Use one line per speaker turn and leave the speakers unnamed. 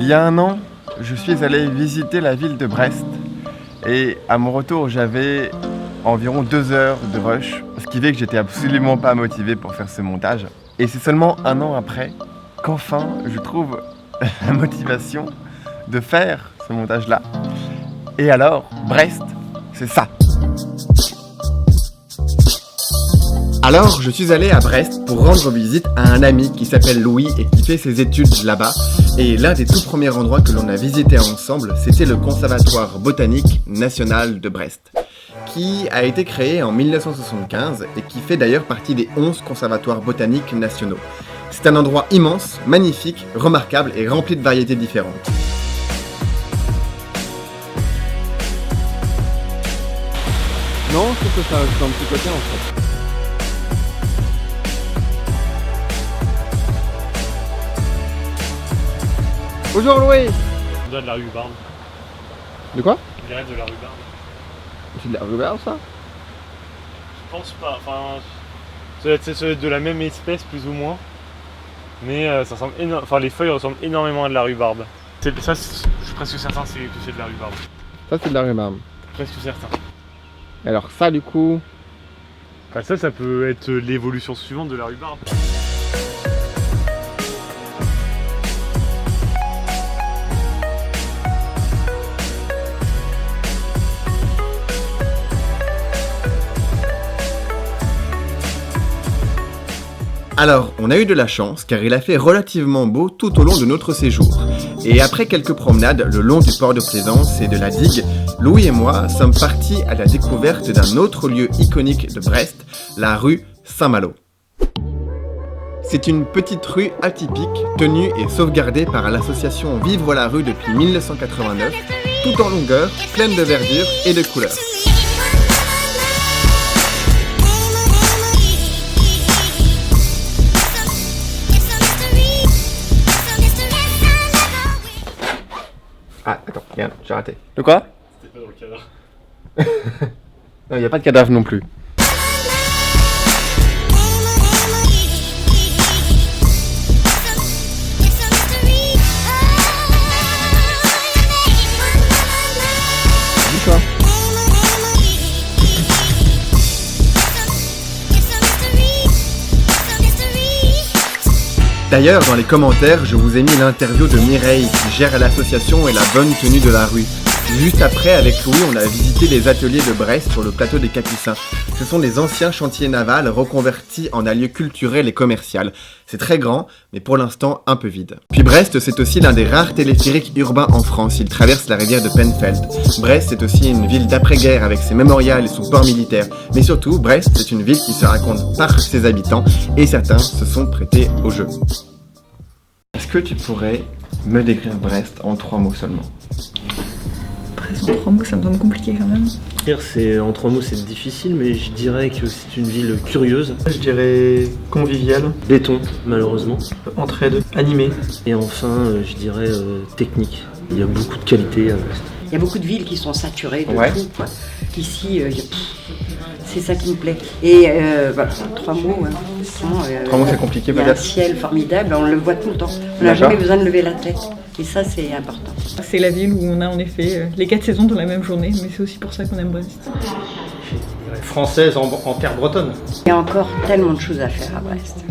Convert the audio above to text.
Il y a un an, je suis allé visiter la ville de Brest et à mon retour, j'avais environ 2 heures de rush, ce qui fait que j'étais absolument pas motivé pour faire ce montage. Et c'est seulement un an après qu'enfin je trouve la motivation de faire ce montage-là. Et alors, Brest, c'est ça. Alors, je suis allé à Brest pour rendre visite à un ami qui s'appelle Louis et qui fait ses études là-bas. Et l'un des tout premiers endroits que l'on a visité ensemble, c'était le Conservatoire botanique national de Brest, qui a été créé en 1975 et qui fait d'ailleurs partie des 11 conservatoires botaniques nationaux. C'est un endroit immense, magnifique, remarquable et rempli de variétés différentes. Non, je trouve que ça ajoute un petit côté en fait. Bonjour Louis.
On doit de la rhubarbe.
De quoi?
On dirait de la rhubarbe.
C'est de la rhubarbe ça?
Je pense pas, enfin... Ça doit être de la même espèce plus ou moins. Mais ça ressemble enfin les feuilles ressemblent énormément à de la rhubarbe. Ça, je suis presque certain que c'est de la rhubarbe.
Ça c'est de la rhubarbe.
Presque certain.
Et alors ça du coup...
Enfin, ça peut être l'évolution suivante de la rhubarbe.
Alors, on a eu de la chance car il a fait relativement beau tout au long de notre séjour. Et après quelques promenades le long du port de Plaisance et de la digue, Louis et moi sommes partis à la découverte d'un autre lieu iconique de Brest, la rue Saint-Malo. C'est une petite rue atypique, tenue et sauvegardée par l'association Vivre la rue depuis 1989, tout en longueur, pleine de verdure et de couleurs. Ah, attends, regarde, j'ai raté. De quoi?
C'était pas dans le cadre.
Non, il n'y a pas de cadavre non plus. Dis-toi. D'ailleurs, dans les commentaires, je vous ai mis l'interview de Mireille qui gère l'association et la bonne tenue de la rue. Juste après, avec Louis, on a visité les ateliers de Brest sur le plateau des Capucins. Ce sont des anciens chantiers navals reconvertis en un lieu culturel et commercial. C'est très grand, mais pour l'instant un peu vide. Puis Brest, c'est aussi l'un des rares téléphériques urbains en France. Il traverse la rivière de Penfeld. Brest, c'est aussi une ville d'après-guerre avec ses mémorials et son port militaire. Mais surtout, Brest, c'est une ville qui se raconte par ses habitants et certains se sont prêtés au jeu. Est-ce que tu pourrais me décrire Brest en 3 mots seulement?
Brest en 3 mots, ça me semble compliqué quand même.
En 3 mots c'est difficile, mais je dirais que c'est une ville curieuse.
Je dirais convivial,
Béton, malheureusement.
entraide, animé.
Et enfin, je dirais technique. Il y a beaucoup de qualité à Brest.
Il y a beaucoup de villes qui sont saturées de tout, quoi. Ici, c'est ça qui me plaît. Et voilà, 3 mots. Hein.
3 mots c'est compliqué
Il y a un
peut-être?
ciel formidable, on le voit tout le temps. On n'a jamais besoin de lever la tête. Et ça, c'est important.
C'est la ville où on a en effet les 4 saisons dans la même journée, mais c'est aussi pour ça qu'on aime Brest.
Française en terre bretonne.
Il y a encore tellement de choses à faire à Brest.